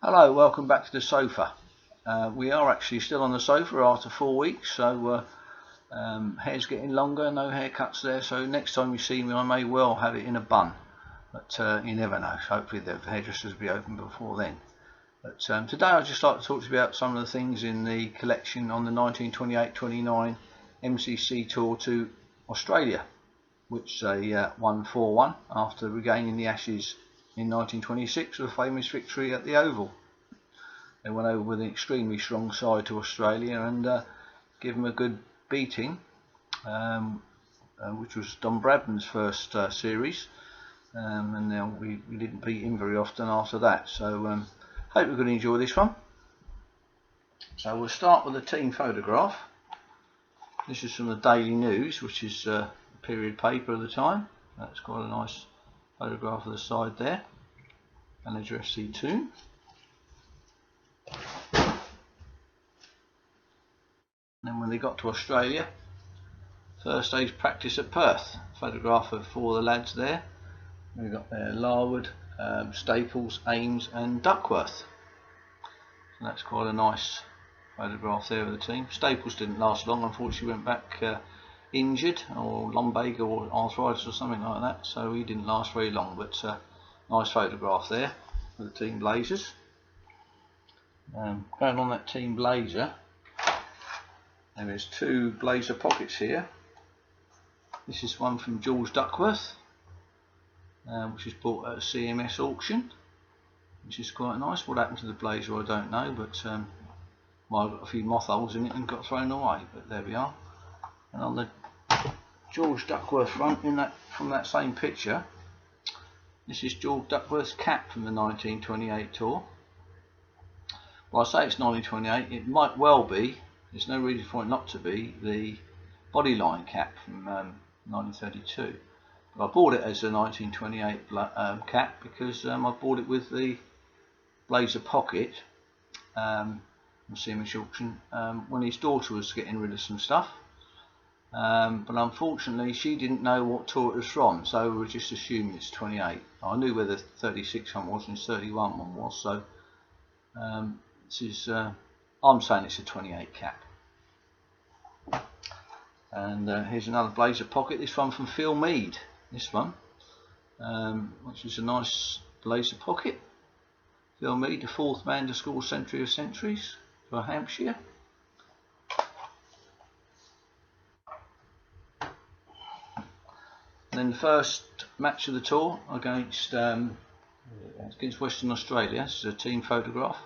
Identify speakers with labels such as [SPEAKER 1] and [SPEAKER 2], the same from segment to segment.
[SPEAKER 1] Hello, welcome back to the sofa. We are actually still on the sofa after 4 weeks, so hair's getting longer, no haircuts there, so next time you see me I may well have it in a bun, but you never know. Hopefully the hairdressers will be open before then. But today I'd just like to talk to you about some of the things in the collection on the 1928-29 MCC tour to Australia, which they won 4-1 after regaining the Ashes in 1926 with a famous victory at the Oval. They went over with an extremely strong side to Australia and gave them a good beating, which was Don Bradman's first series, and now we didn't beat him very often after that. So hope you're going to enjoy this one. So we'll start with a team photograph. This is from the Daily News, which is a period paper of the time. That's quite a nice photograph of the side there, and address C2. Then when they got to Australia, first day's practice at Perth. Photograph of 4 of the lads there. We've got there Larwood, Staples, Ames and Duckworth. So that's quite a nice photograph there of the team. Staples didn't last long, unfortunately went back injured, or lumbago or arthritis or something like that, so he didn't last very long, but nice photograph there of the team blazers. Going on that team blazer, there is 2 blazer pockets here. This is one from George Duckworth, which is bought at a CMS auction, which is quite nice. What happened to the blazer I don't know, but well, I've got a few moth holes in it and got thrown away, but there we are. And on the George Duckworth front, from that same picture, this is George Duckworth's cap from the 1928 tour. Well, I say it's 1928, it might well be, there's no reason for it not to be, the bodyline cap from 1932. But I bought it as a 1928 cap because I bought it with the blazer pocket from CMS auction when his daughter was getting rid of some stuff. But unfortunately she didn't know what tour it was from, so we just assumed it's 28. I knew where the 36 one was and the 31 one was, so this is I'm saying it's a 28 cap. And here's another blazer pocket, this one from Phil Mead, this one, which is a nice blazer pocket. Phil Mead, the 4th man to score century of centuries for Hampshire. And then the first match of the tour against Western Australia. This is a team photograph,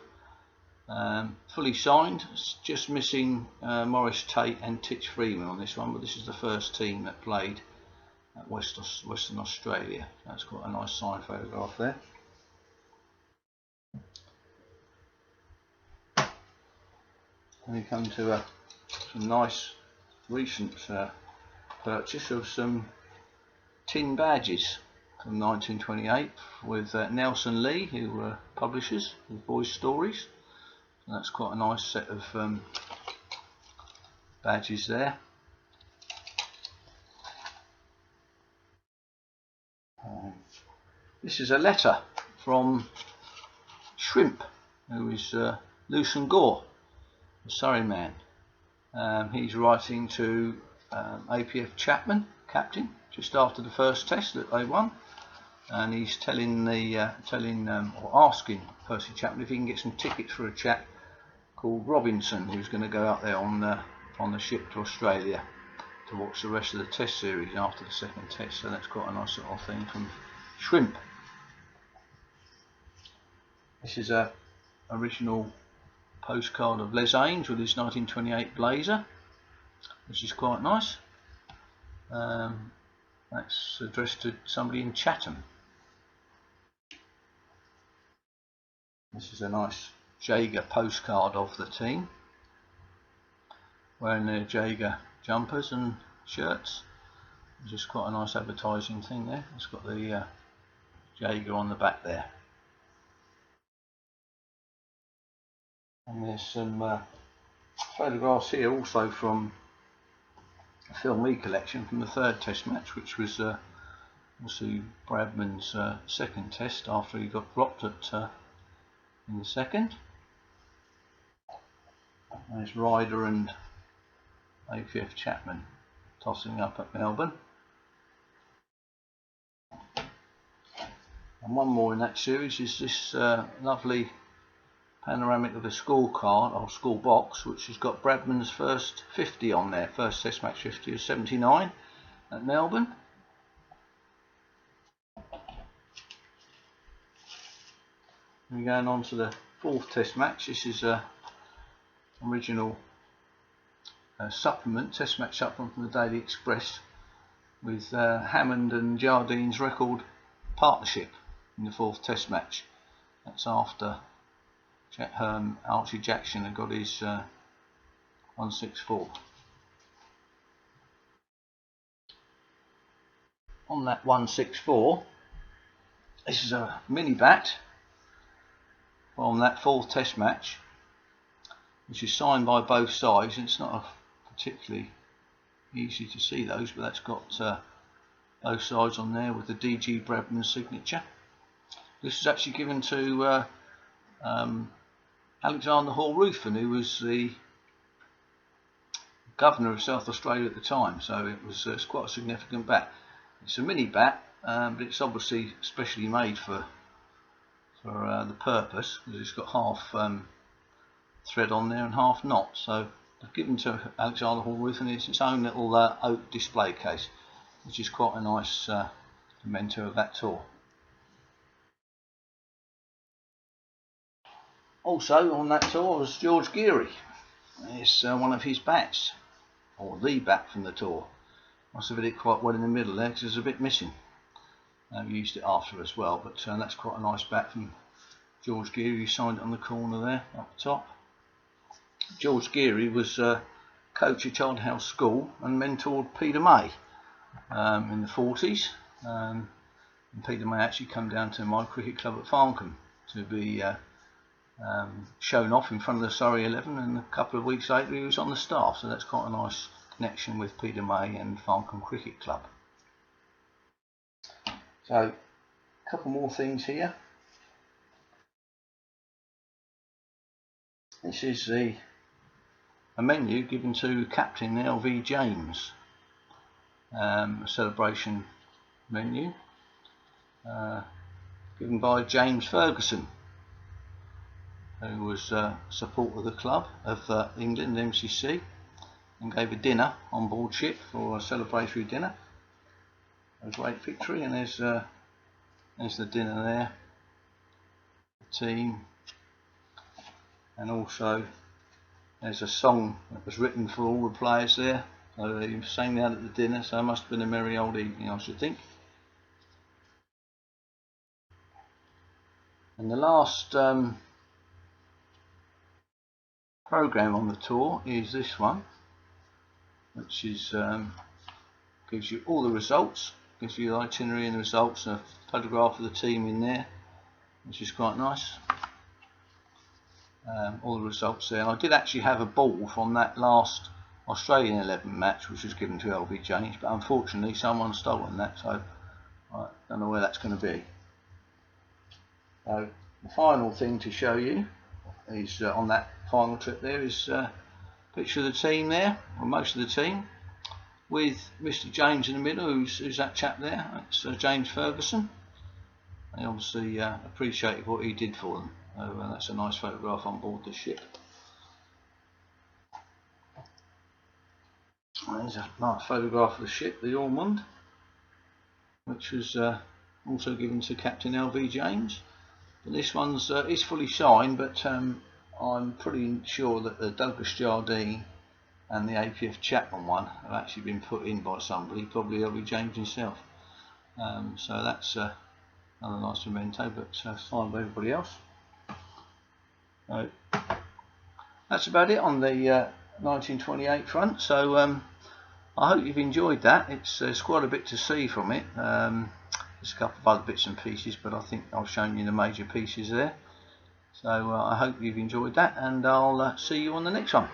[SPEAKER 1] fully signed. It's just missing Morris Tate and Titch Freeman on this one, but this is the first team that played at Western Australia. That's quite a nice signed photograph there. And we come to some nice recent purchase of some tin badges from 1928 with Nelson Lee, who were publishers with Boys Stories. And that's quite a nice set of badges there. This is a letter from Shrimp, who is Lucian Gore, the Surrey man. He's writing to APF Chapman, captain, just after the first test that they won, and he's telling or asking Percy Chapman if he can get some tickets for a chap called Robinson, who's going to go out there on the ship to Australia to watch the rest of the test series after the second test. So that's quite a nice little thing from Shrimp. This is a original postcard of Les Ames with his 1928 blazer, which is quite nice. That's addressed to somebody in Chatham. This is a nice Jaeger postcard of the team, wearing their Jaeger jumpers and shirts. It's just quite a nice advertising thing there. It's got the Jaeger on the back there. And there's some photographs here also from a Phil Mead collection from the 3rd test match, which was obviously Bradman's second test after he got dropped at in the second. There's Ryder and APF Chapman tossing up at Melbourne. And one more in that series is this lovely panoramic of the scorecard or score box, which has got Bradman's first 50 on there. First Test match 50 of 79 at Melbourne. And we're going on to the fourth Test match. This is a original supplement, Test match supplement from the Daily Express, with Hammond and Jardine's record partnership in the fourth Test match. That's after Archie Jackson had got his 164. On that 164, this is a mini bat from that fourth Test match, which is signed by both sides. It's not particularly easy to see those, but that's got both sides on there with the DG Bradman signature. This is actually given to Alexander Hall Ruthven, who was the governor of South Australia at the time, so it's quite a significant bat. It's a mini bat, but it's obviously specially made for the purpose, because it's got half thread on there and half knot. So they've given to Alexander Hall Ruthven. It's its own little oak display case, which is quite a nice memento of that tour. Also on that tour was George Geary. It's one of his bats, or the bat from the tour. Must have hit it quite well in the middle there, because there's a bit missing. We used it after as well, but that's quite a nice bat from George Geary. He signed it on the corner there, up the top. George Geary was coach at Charterhouse School and mentored Peter May in the 40s. And Peter May actually come down to my cricket club at Farncombe to be shown off in front of the Surrey 11, and a couple of weeks later he was on the staff, so that's quite a nice connection with Peter May and Farncombe Cricket Club. So a couple more things here. This is a menu given to Captain LV James, a celebration menu given by James Ferguson, who was a supporter of the club of England MCC, and gave a dinner on board ship for a celebratory dinner. A great victory, and there's the dinner there, the team, and also there's a song that was written for all the players there. So they sang that at the dinner, so it must have been a merry old evening, I should think. And the last programme on the tour is this one, which is gives you all the results, gives you the itinerary and the results, and a photograph of the team in there, which is quite nice. All the results there. And I did actually have a ball from that last Australian 11 match, which was given to LV James, but unfortunately someone's stolen that, so I don't know where that's going to be. So the final thing to show you is on that final trip there is a picture of the team there, or most of the team, with Mr. James in the middle. Who's that chap there? That's James Ferguson. They obviously appreciated what he did for them. So that's a nice photograph on board the ship. There's a nice photograph of the ship, the Ormond, which was also given to Captain LV James. But this one's is fully signed, but I'm pretty sure that the Douglas Jardine and the APF Chapman one have actually been put in by somebody, probably LV James himself. So that's another nice memento, but signed by everybody else. So that's about it on the 1928 front. So I hope you've enjoyed that. It's quite a bit to see from it. There's a couple of other bits and pieces, but I think I've shown you the major pieces there. So I hope you've enjoyed that, and I'll see you on the next one.